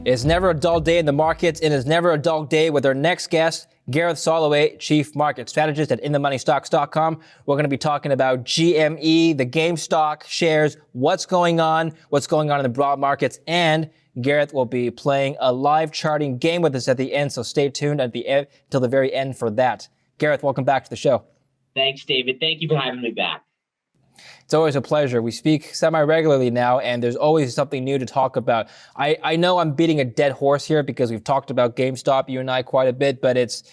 It's never a dull day in the markets, and it's never a dull day with our next guest, Gareth Soloway, Chief Market Strategist at InTheMoneyStocks.com. We're going to be talking about GME, the GameStop shares, what's going on in the broad markets, and Gareth will be playing a live charting game with us at the end, so stay tuned at the end till the very end for that. Gareth, welcome back to the show. Thanks, David. Thank you for having me back. It's always a pleasure. We speak semi-regularly now, and there's always something new to talk about. I know I'm beating a dead horse here because we've talked about GameStop, you and I, quite a bit, but it's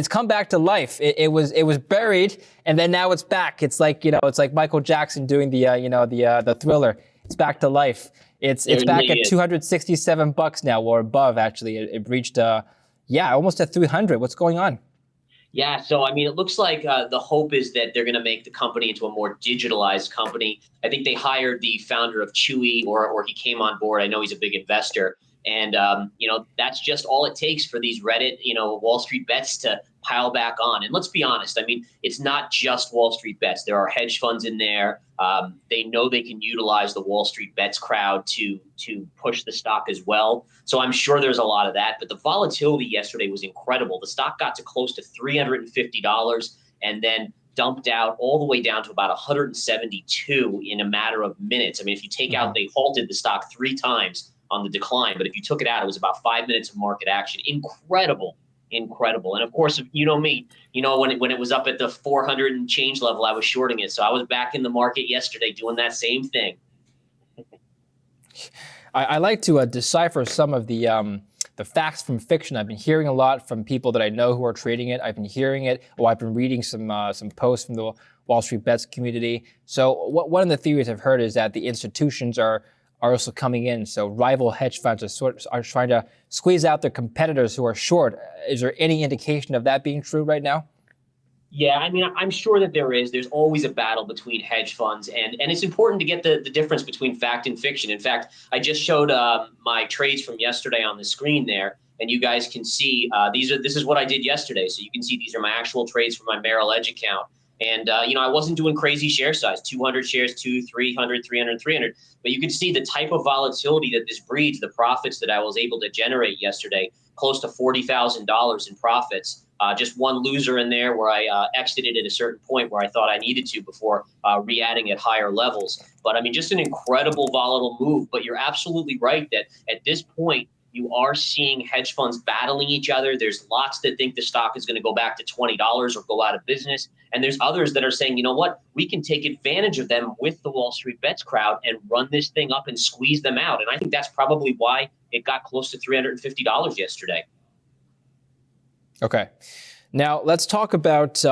come back to life. It was buried, and then now it's back. It's like Michael Jackson doing the Thriller. It's back to life. It's back at $267 now, or above. Actually, it reached almost at 300. What's going on? Yeah, so I mean, it looks like the hope is that they're going to make the company into a more digitalized company. I think they hired the founder of Chewy, or he came on board. I know he's a big investor, and that's just all it takes for these Reddit, Wall Street bets to pile back on. And let's be honest, I mean, it's not just Wall Street bets. There are hedge funds in there. They know they can utilize the Wall Street bets crowd to push the stock as well. So I'm sure there's a lot of that. But the volatility yesterday was incredible. The stock got to close to $350 and then dumped out all the way down to about 172 in a matter of minutes. I mean, if you take out, they halted the stock 3 times on the decline. But if you took it out, it was about 5 minutes of market action. Incredible. And of course, you know me, when it was up at the 400 and change level, I was shorting it. So I was back in the market yesterday doing that same thing. I like to decipher some of the facts from fiction. I've been hearing a lot from people that I know who are trading it. I've been hearing it, or I've been reading some posts from the Wall Street Bets community. So one of the theories I've heard is that the institutions are also coming in. So rival hedge funds are trying to squeeze out their competitors who are short. Is there any indication of that being true right now? Yeah, I mean, I'm sure that there is. There's always a battle between hedge funds, and it's important to get the difference between fact and fiction. In fact, I just showed my trades from yesterday on the screen there, and you guys can see this is what I did yesterday. So you can see these are my actual trades from my Merrill Edge account. And, I wasn't doing crazy share size, 200 shares, 200, 300, 300, 300. But you can see the type of volatility that this breeds, the profits that I was able to generate yesterday, close to $40,000 in profits. Just one loser in there where I exited at a certain point where I thought I needed to before re-adding at higher levels. But, I mean, just an incredible volatile move. But you're absolutely right that at this point, you are seeing hedge funds battling each other. There's lots that think the stock is going to go back to $20 or go out of business. And there's others that are saying, you know what, we can take advantage of them with the Wall Street Bets crowd and run this thing up and squeeze them out. And I think that's probably why it got close to $350 yesterday. Okay. Now, let's talk about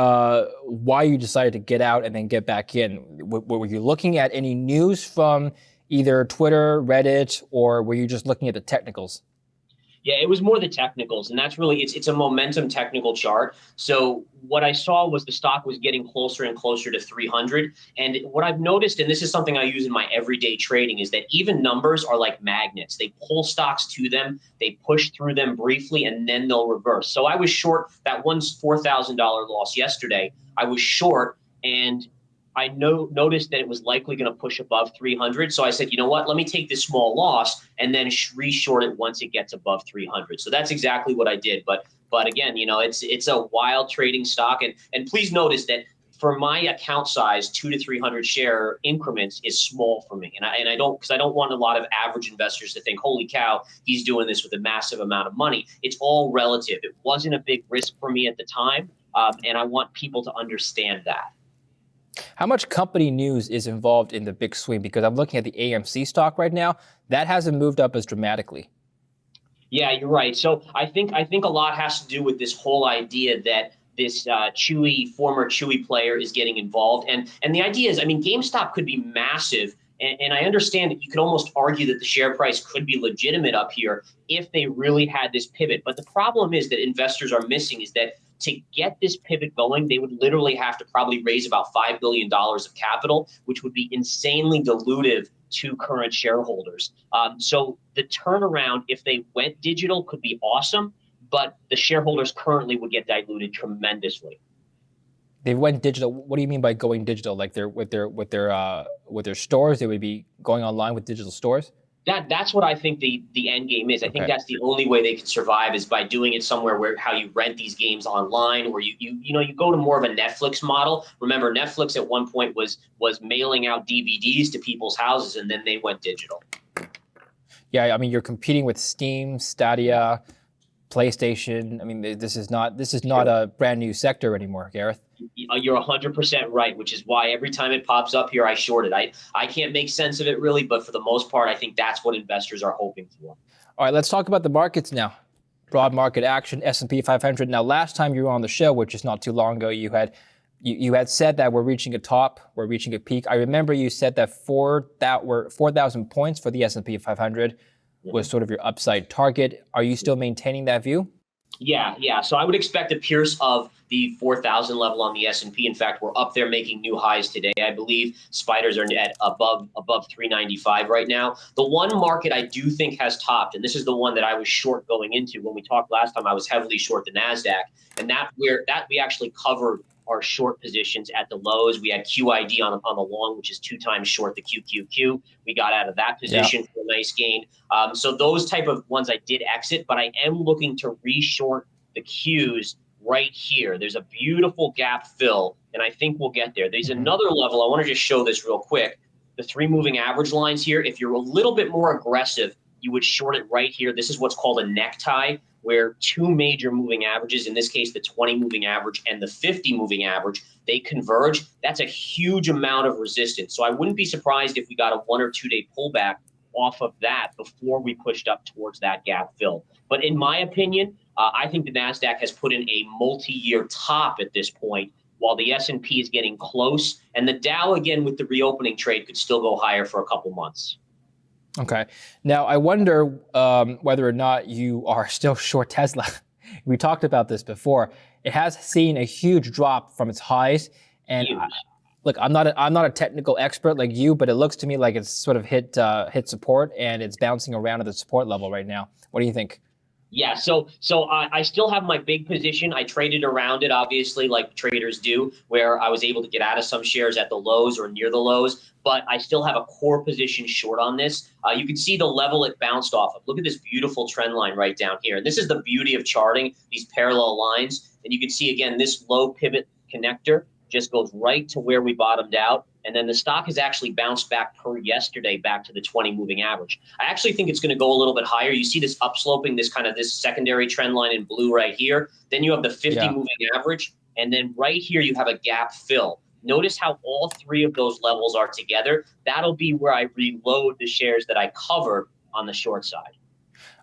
why you decided to get out and then get back in. Were you looking at any news from either Twitter, Reddit, or were you just looking at the technicals? Yeah, it was more the technicals, and that's really, it's a momentum technical chart. So what I saw was the stock was getting closer and closer to 300. And what I've noticed, and this is something I use in my everyday trading, is that even numbers are like magnets. They pull stocks to them, they push through them briefly, and then they'll reverse. So I was short that one $4,000 loss yesterday. I was short, and I noticed that it was likely going to push above 300. So I said, you know what, let me take this small loss and then re-short it once it gets above 300. So that's exactly what I did. But again, it's a wild trading stock. And please notice that for my account size, 200 to 300 share increments is small for me. And I don't want a lot of average investors to think, holy cow, he's doing this with a massive amount of money. It's all relative. It wasn't a big risk for me at the time. And I want people to understand that. How much company news is involved in the big swing? Because I'm looking at the AMC stock right now. That hasn't moved up as dramatically. Yeah, you're right. So I think a lot has to do with this whole idea that this former Chewy player is getting involved. And the idea is, I mean, GameStop could be massive. And I understand that you could almost argue that the share price could be legitimate up here if they really had this pivot. But the problem is that investors are missing is that to get this pivot going, they would literally have to probably raise about $5 billion of capital, which would be insanely dilutive to current shareholders. So the turnaround, if they went digital, could be awesome, but the shareholders currently would get diluted tremendously. They went digital. What do you mean by going digital? Like with their stores, they would be going online with digital stores? That's what I think the end game is. I think Okay. that's the only way they can survive is by doing it somewhere where how you rent these games online, or you go to more of a Netflix model. Remember, Netflix at one point was mailing out DVDs to people's houses, and then they went digital. Yeah, I mean, you're competing with Steam, Stadia, PlayStation. I mean, this is not a brand new sector anymore, Gareth. You're 100% right, which is why every time it pops up here, I short it. I can't make sense of it really, but for the most part, I think that's what investors are hoping for. All right, let's talk about the markets now. Broad market action, S&P 500. Now, last time you were on the show, which is not too long ago, you had said that we're reaching a top, we're reaching a peak. I remember you said that 4,000 points for the S&P 500 was sort of your upside target. Are you still maintaining that view? Yeah. So I would expect a pierce of the 4,000 level on the S&P. In fact, we're up there making new highs today. I believe spiders are at above 395 right now. The one market I do think has topped, and this is the one that I was short going into when we talked last time. I was heavily short the Nasdaq, and that we actually covered our short positions at the lows. We had QID on the long, which is 2 times short the QQQ. We got out of that position for a nice gain. So those type of ones I did exit, but I am looking to reshort the Qs right here. There's a beautiful gap fill, and I think we'll get there. There's another level. I want to just show this real quick. The 3 moving average lines here, if you're a little bit more aggressive, you would short it right here. This is what's called a necktie, where 2 major moving averages, in this case, the 20 moving average and the 50 moving average, they converge. That's a huge amount of resistance. So I wouldn't be surprised if we got a 1 or 2 day pullback off of that before we pushed up towards that gap fill. But in my opinion, I think the Nasdaq has put in a multi-year top at this point, while the S&P is getting close, and the Dow, again, with the reopening trade, could still go higher for a couple months. Okay. Now, I wonder whether or not you are still short Tesla. We talked about this before. It has seen a huge drop from its highs, and look, I'm not a technical expert like you, but it looks to me like it's sort of hit support, and it's bouncing around at the support level right now. What do you think? Yeah, so I still have my big position. I traded around it, obviously, like traders do, where I was able to get out of some shares at the lows or near the lows, but I still have a core position short on this. You can see the level it bounced off of. Look at this beautiful trend line right down here. And this is the beauty of charting, these parallel lines. And you can see, again, this low pivot connector just goes right to where we bottomed out. And then the stock has actually bounced back per yesterday back to the 20 moving average. I actually think it's going to go a little bit higher. You see this upsloping, this secondary trend line in blue right here. Then you have the 50 moving average. And then right here, you have a gap fill. Notice how all 3 of those levels are together. That'll be where I reload the shares that I covered on the short side.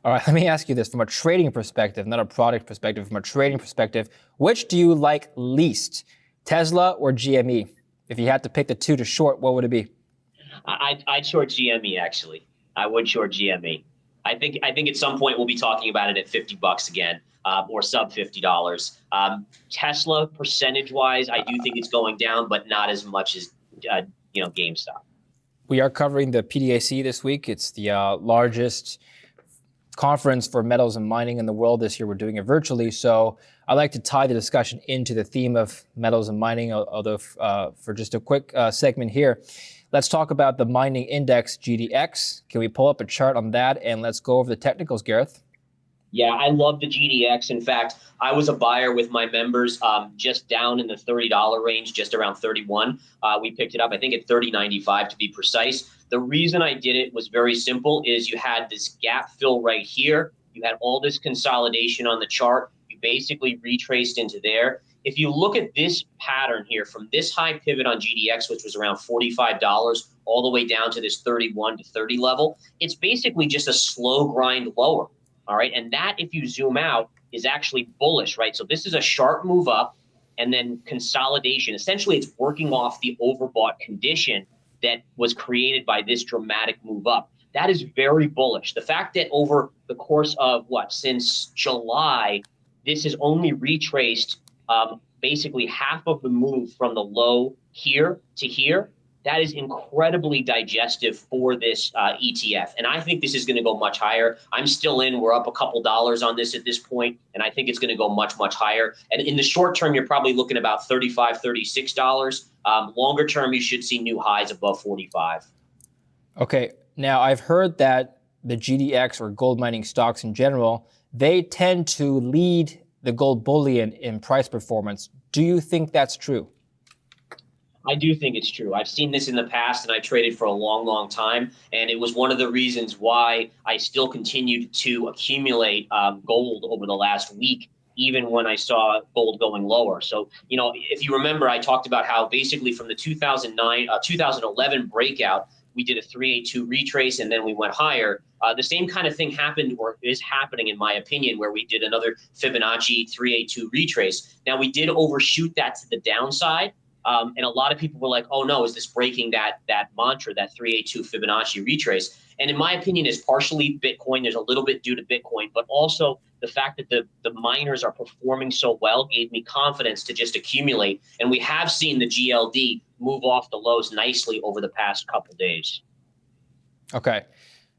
All right, let me ask you this from a trading perspective, not a product perspective, from a trading perspective, which do you like least, Tesla or GME? If you had to pick the 2 to short, what would it be? I'd short GME, actually. I would short GME. I think at some point we'll be talking about it at $50 again, or sub $50. Tesla, percentage-wise, I do think it's going down, but not as much as GameStop. We are covering the PDAC this week. It's the largest conference for metals and mining in the world this year. We're doing it virtually, so I like to tie the discussion into the theme of metals and mining, although for just a quick segment here, let's talk about the mining index, GDX. Can we pull up a chart on that, and let's go over the technicals, Gareth? Yeah, I love the GDX. In fact, I was a buyer with my members just down in the $30 range, just around 31. We picked it up, I think, at $30.95 to be precise. The reason I did it was very simple, is you had this gap fill right here. You had all this consolidation on the chart. You basically retraced into there. If you look at this pattern here, from this high pivot on GDX, which was around $45, all the way down to this 31 to 30 level, it's basically just a slow grind lower. All right. And that, if you zoom out, is actually bullish, right? So this is a sharp move up and then consolidation. Essentially, it's working off the overbought condition that was created by this dramatic move up. That is very bullish. The fact that over the course of since July, this has only retraced basically half of the move from the low here to here. That is incredibly digestive for this ETF. And I think this is going to go much higher. I'm still in. We're up a couple dollars on this at this point, and I think it's going to go much, much higher. And in the short term, you're probably looking about $35, $36. Longer term, you should see new highs above 45. Okay. Now, I've heard that the GDX or gold mining stocks in general, they tend to lead the gold bullion in price performance. Do you think that's true? I do think it's true. I've seen this in the past, and I traded for a long, long time. And it was one of the reasons why I still continued to accumulate gold over the last week, even when I saw gold going lower. So, if you remember, I talked about how basically from the 2011 breakout, we did a 382 retrace, and then we went higher. The same kind of thing happened, or is happening, in my opinion, where we did another Fibonacci 382 retrace. Now, we did overshoot that to the downside. And a lot of people were like, oh, no, is this breaking that mantra, that 382 Fibonacci retrace? And in my opinion, is partially Bitcoin. There's a little bit due to Bitcoin, but also the fact that the miners are performing so well gave me confidence to just accumulate. And we have seen the GLD move off the lows nicely over the past couple days. Okay.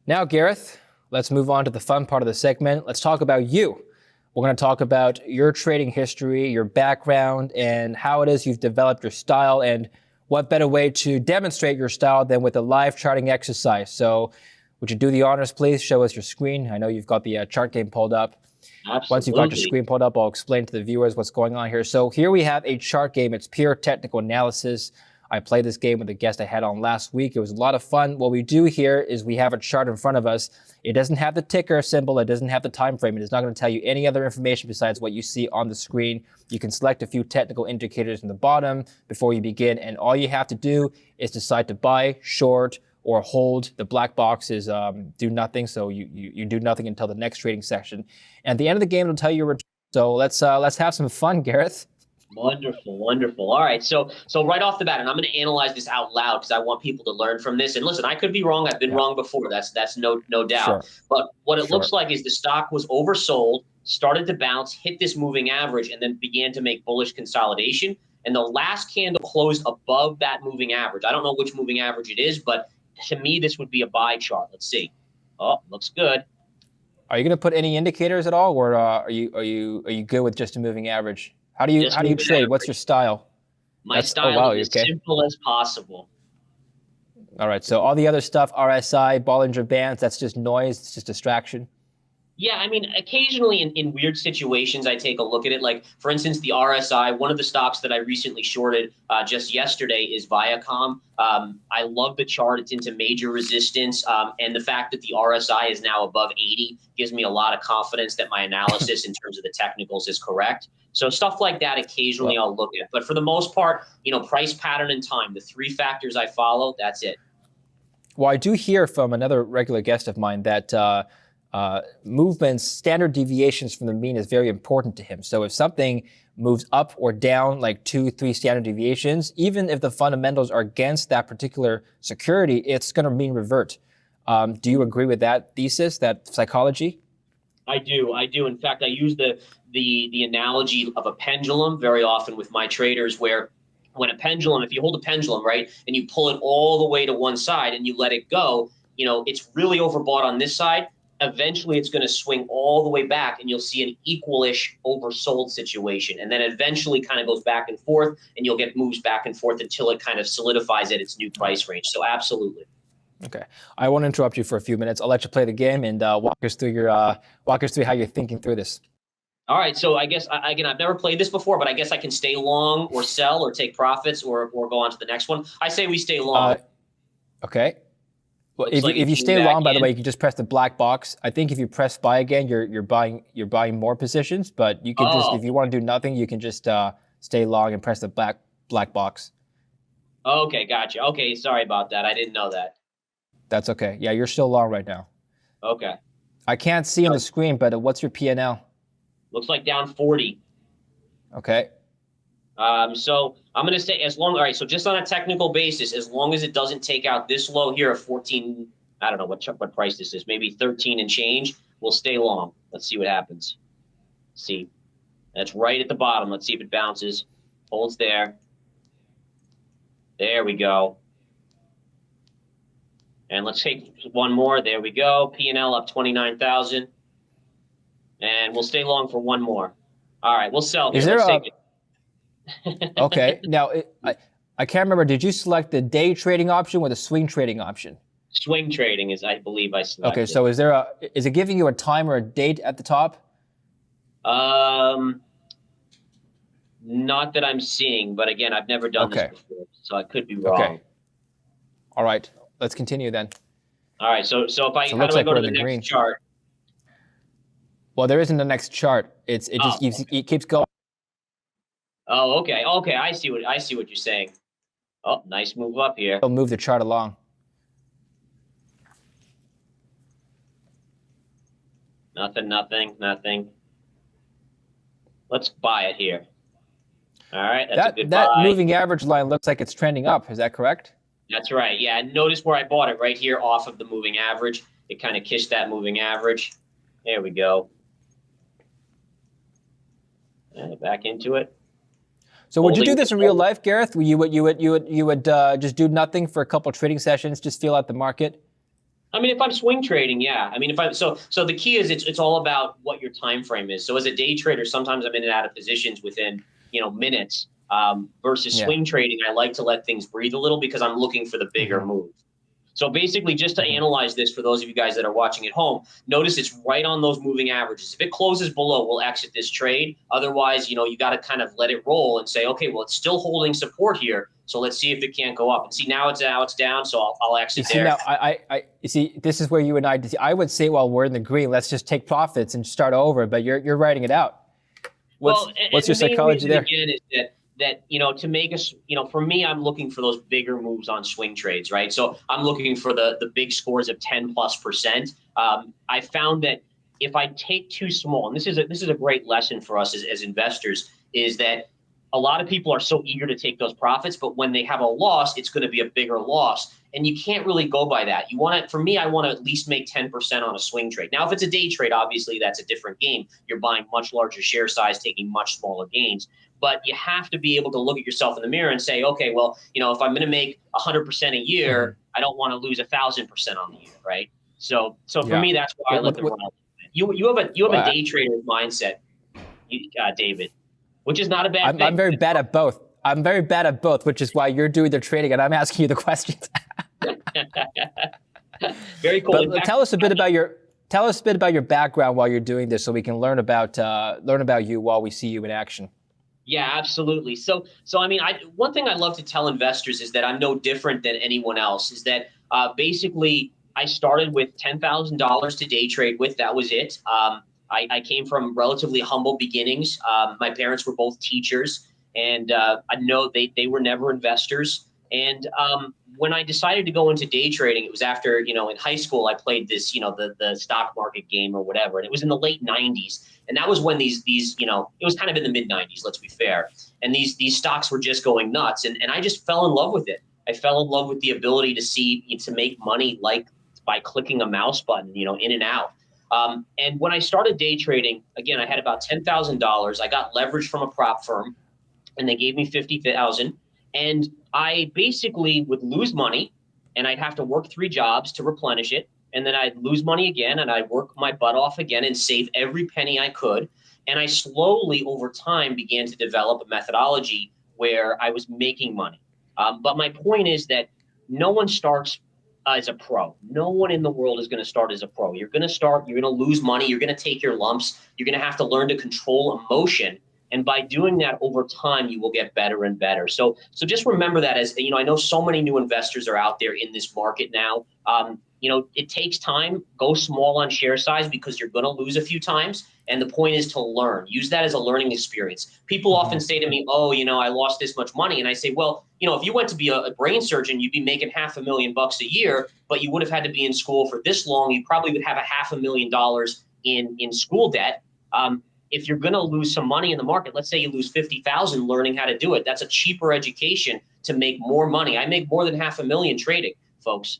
Now, Gareth, let's move on to the fun part of the segment. Let's talk about you. We're going to talk about your trading history, your background, and how it is you've developed your style. And what better way to demonstrate your style than with a live charting exercise? So would you do the honors, please? Show us your screen. I know you've got the chart game pulled up. Absolutely. Once you've got your screen pulled up, I'll explain to the viewers what's going on here. So here we have a chart game. It's pure technical analysis. I played this game with a guest I had on last week. It was a lot of fun. What we do here is we have a chart in front of us. It doesn't have the ticker symbol. It doesn't have the time frame. It is not going to tell you any other information besides what you see on the screen. You can select a few technical indicators in the bottom before you begin, and all you have to do is decide to buy, short, or hold. The black boxes do nothing, so you do nothing until the next trading session. And at the end of the game, it'll tell you your return. So let's have some fun, Gareth. Wonderful, wonderful. All right, so right off the bat, and I'm going to analyze this out loud because I want people to learn from this. And listen, I could be wrong. I've been wrong before. That's no doubt. Sure. But what it looks like is the stock was oversold, started to bounce, hit this moving average, and then began to make bullish consolidation. And the last candle closed above that moving average. I don't know which moving average it is, but to me, this would be a buy chart. Let's see. Oh, looks good. Are you going to put any indicators at all, or are you good with just a moving average? How do you trade? Average. What's your style? My style is as simple as possible. All right. So all the other stuff, RSI, Bollinger Bands, that's just noise. It's just distraction. Yeah, I mean, occasionally in weird situations, I take a look at it. Like, for instance, the RSI, one of the stocks that I recently shorted just yesterday is Viacom. I love the chart. It's into major resistance. And the fact that the RSI is now above 80 gives me a lot of confidence that my analysis in terms of the technicals is correct. So stuff like that occasionally I'll look at. But for the most part, price, pattern, and time, the three factors I follow, that's it. Well, I do hear from another regular guest of mine that movements, standard deviations from the mean is very important to him. So if something moves up or down like 2-3 standard deviations, even if the fundamentals are against that particular security, it's going to mean revert. Do you agree with that thesis, that psychology? I do. In fact, I use the analogy of a pendulum very often with my traders, where when a pendulum, if you hold a pendulum, right, and you pull it all the way to one side and you let it go, it's really overbought on this side. Eventually it's going to swing all the way back and you'll see an equal-ish oversold situation. And then eventually kind of goes back and forth and you'll get moves back and forth until it kind of solidifies at its new price range. So absolutely. Okay. I won't interrupt you for a few minutes. I'll let you play the game and walk us through how you're thinking through this. All right. So I guess, again, I've never played this before, but I guess I can stay long or sell or take profits or go on to the next one. I say we stay long. Okay. Well, if you stay long, by the way, you can just press the black box. I think if you press buy again, you're buying more positions. But you can just, if you want to do nothing, you can just stay long and press the black box. Okay, gotcha. Okay, sorry about that. I didn't know that. That's okay. Yeah, you're still long right now. Okay. I can't see on the screen, but what's your P&L? Looks like down 40. Okay. So I'm going to say all right, so just on a technical basis, as long as it doesn't take out this low here of 14, I don't know what price this is, maybe 13 and change, we'll stay long. Let's see what happens. See, that's right at the bottom. Let's see if it bounces, holds there. There we go. And let's take one more. There we go. P&L up 29,000. And we'll stay long for one more. All right, we'll sell. Is there Okay. Now, I can't remember. Did you select the day trading option or the swing trading option? Swing trading is, I believe, I Okay, selected. so is it giving you a time or a date at the top? Um, Not that I'm seeing, but again, I've never done this Okay, before, so I could be okay. wrong. All right, let's continue then. All right, so if So it how looks do I like go we're to in the the next green. chart? Well, there isn't a next chart. It just Oh, it keeps going. oh, okay, okay. I see what you're saying. Oh, nice move up here. It'll move the chart along. Nothing, nothing, nothing. Let's buy it here. All right, that's a good That buy. moving average line looks like it's trending up. Is that correct? That's right. Yeah, and notice where I bought it right here off of the moving average. It kind of kissed that moving average. There we go. And back into it. So would you do Holding this in real life, Gareth? You would just do nothing for a couple trading sessions, just feel out the market? I mean, if I'm swing trading, yeah. I mean, if I so the key is it's all about what your time frame is. So as a day trader, sometimes I'm in and out of positions within minutes. Versus Yeah. swing trading, I like to let things breathe a little because I'm looking for the bigger move. So basically, just to analyze this for those of you guys that are watching at home, notice it's right on those moving averages. If it closes below, we'll exit this trade. Otherwise, you got to kind of let it roll and say, okay, well, it's still holding support here. So let's see if it can't go up. And see, now it's down. So I'll exit You see, there. now, you see, this is where you and I would say, well, we're in the green. Let's just take profits and start over. But you're writing it out. What's your psychology there? Again, is that to make us, for me, I'm looking for those bigger moves on swing trades, right? So I'm looking for the big scores of 10+%. I found that if I take too small, and this is a great lesson for us as investors, is that a lot of people are so eager to take those profits, but when they have a loss, it's going to be a bigger loss. And you can't really go by that. For me, I want to at least make 10% on a swing trade. Now, if it's a day trade, obviously that's a different game. You're buying much larger share size, taking much smaller gains. But you have to be able to look at yourself in the mirror and say, okay, well, if I'm going to make 100% a year, I don't want to lose 1,000% on the year, right? So for me, that's why I let them run. You have a day trader mindset, David, which is not a bad thing. I'm very bad at both. I'm very bad at both, which is why you're doing the trading and I'm asking you the questions. Very cool. But tell us a bit about your background while you're doing this, so we can learn about you while we see you in action. Yeah, absolutely. So I mean, one thing I love to tell investors is that I'm no different than anyone else. Is that basically I started with $10,000 to day trade with. That was it. I came from relatively humble beginnings. My parents were both teachers, and I know they were never investors. And when I decided to go into day trading, it was after, in high school, I played this, the stock market game or whatever. And it was in the late 90s. And that was when these it was kind of in the mid 90s, let's be fair. And these stocks were just going nuts. And I just fell in love with it. I fell in love with the ability to make money like by clicking a mouse button, in and out. And when I started day trading, again, I had about $10,000. I got leverage from a prop firm, and they gave me $50,000. And I basically would lose money, and I'd have to work 3 jobs to replenish it. And then I'd lose money again, and I'd work my butt off again and save every penny I could. And I slowly, over time, began to develop a methodology where I was making money. But my point is that no one starts as a pro. No one in the world is going to start as a pro. You're going to start, you're going to lose money, you're going to take your lumps, you're going to have to learn to control emotion. And by doing that over time, you will get better and better. So just remember that, as I know so many new investors are out there in this market now. It takes time. Go small on share size because you're going to lose a few times. And the point is to learn. Use that as a learning experience. People often say to me, oh, I lost this much money. And I say, well, if you went to be a brain surgeon, you'd be making $500,000 a year, but you would have had to be in school for this long. You probably would have $500,000 in school debt. If you're going to lose some money in the market, let's say you lose $50,000 learning how to do it, that's a cheaper education to make more money. I make more than $500,000 trading, folks.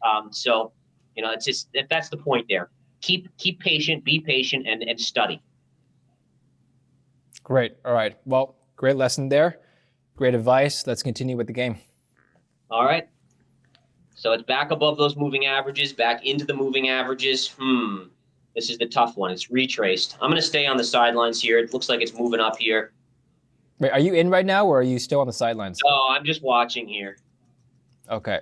It's just that's the point there. Keep patient, be patient, and study. Great. All right. Well, great lesson there. Great advice. Let's continue with the game. All right. So it's back above those moving averages, back into the moving averages. This is the tough one. It's retraced. I'm going to stay on the sidelines here. It looks like it's moving up here. Wait, are you in right now, or are you still on the sidelines? Oh, I'm just watching here. Okay.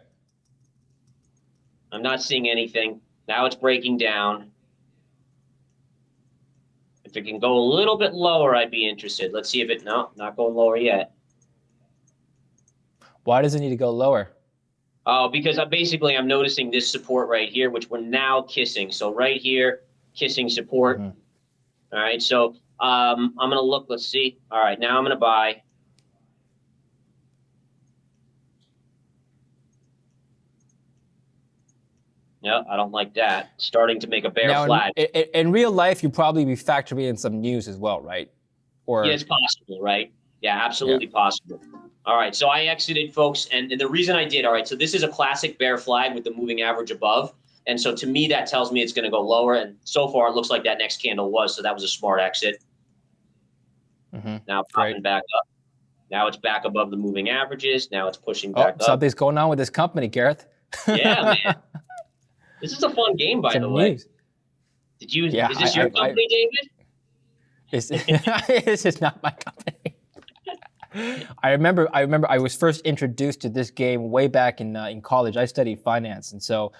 I'm not seeing anything. Now it's breaking down. If it can go a little bit lower, I'd be interested. Let's see if it, no, not going lower yet. Why does it need to go lower? Oh, because I'm noticing this support right here, which we're now kissing. So right here, kissing support. Mm-hmm. All right, so I'm going to look. Let's see. All right, now I'm going to buy. No, I don't like that. Starting to make a bear flag. In real life, you'd probably be factoring in some news as well, right? Or yeah, it's possible, right? Yeah, absolutely possible. All right, so I exited, folks, and the reason I did, all right, so this is a classic bear flag with the moving average above, and so to me, that tells me it's going to go lower, and so far, it looks like that next candle was, so that was a smart exit. Now popping back up. Now it's back above the moving averages. Now it's pushing back up. Something's going on with this company, Gareth. Yeah, man. This is a fun game, by the way. Did you? Yeah, is this your company, David? This is not my company. I remember I was first introduced to this game way back in college. I studied finance, and so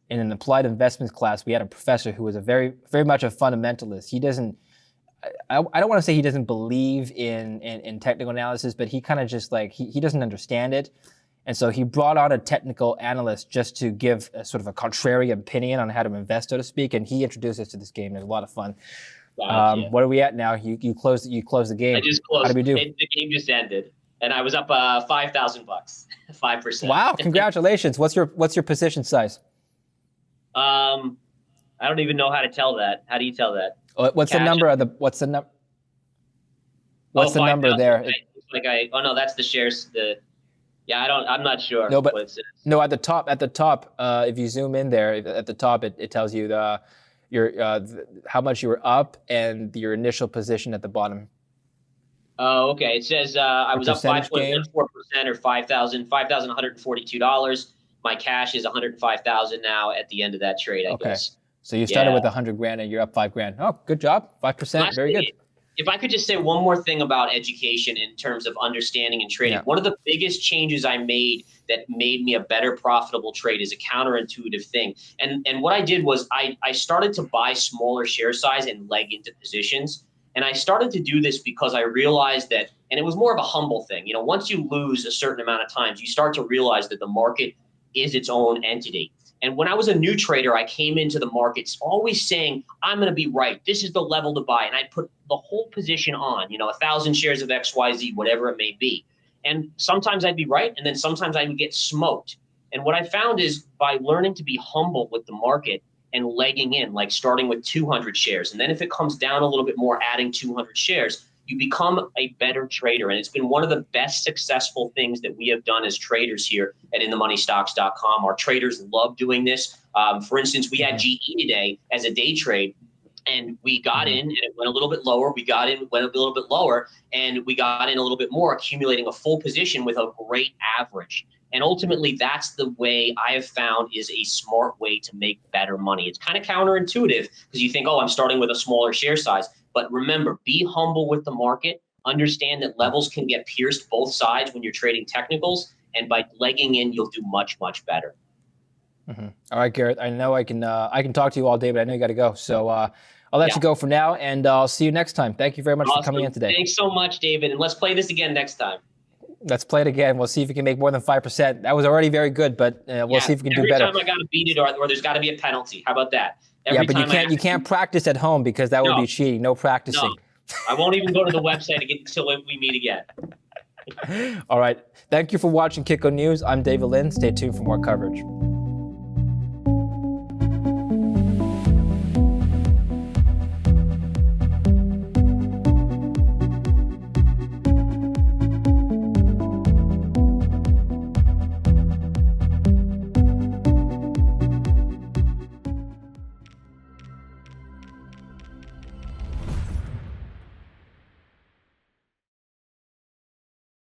in an applied investments class, we had a professor who was a very much a fundamentalist. He doesn't. I don't want to say he doesn't believe in technical analysis, but he kind of just like he doesn't understand it. And so he brought on a technical analyst just to give a sort of a contrarian opinion on how to invest, so to speak. And he introduced us to this game. It was a lot of fun. Gotcha. What are we at now? You closed the game. I just closed. How did we do? The game just ended, and I was up $5,000, 5%. Wow! Congratulations. What's your position size? I don't even know how to tell that. How do you tell that? What's the number of the? What's the number? What's the number there? Oh no, that's the shares. I'm not sure. No, but at the top, if you zoom in there, at the top, it tells you how much you were up and your initial position at the bottom. Oh, okay. It says I was up 5.14% or $5,142. My cash is $105,000 now at the end of that trade, I guess. So you started with $100,000 and you're up $5,000. Oh, good job. 5%. Very good. If I could just say one more thing about education in terms of understanding and trading, one of the biggest changes I made that made me a better profitable trade is a counterintuitive thing. And what I did was I started to buy smaller share size and leg into positions. And I started to do this because I realized that, and it was more of a humble thing. You know, once you lose a certain amount of times, you start to realize that the market is its own entity. And when I was a new trader, I came into the markets always saying, I'm going to be right. This is the level to buy. And I put the whole position on, 1,000 shares of XYZ, whatever it may be. And sometimes I'd be right. And then sometimes I would get smoked. And what I found is by learning to be humble with the market and legging in, like starting with 200 shares. And then if it comes down a little bit more, adding 200 shares, you become a better trader. And it's been one of the best successful things that we have done as traders here at InTheMoneyStocks.com. Our traders love doing this. For instance, we had GE today as a day trade, and we got in and it went a little bit lower. We got in, went a little bit lower, and we got in a little bit more, accumulating a full position with a great average. And ultimately, that's the way I have found is a smart way to make better money. It's kind of counterintuitive because you think, oh, I'm starting with a smaller share size. But remember, be humble with the market. Understand that levels can get pierced both sides when you're trading technicals. And by legging in, you'll do much, much better. All right, Gareth, I know I can talk to you all day, but I know you got to go. So I'll let you go for now, and I'll see you next time. Thank you very much for coming in today. Thanks so much, David. And let's play this again next time. Let's play it again. We'll see if we can make more than 5%. That was already very good, but we'll see if we can do better. Every time I got to beat it, or there's got to be a penalty. How about that? But you can't practice at home because that would be cheating. No practicing. No. I won't even go to the website again until we meet again. All right. Thank you for watching Kitco News. I'm David Lin. Stay tuned for more coverage.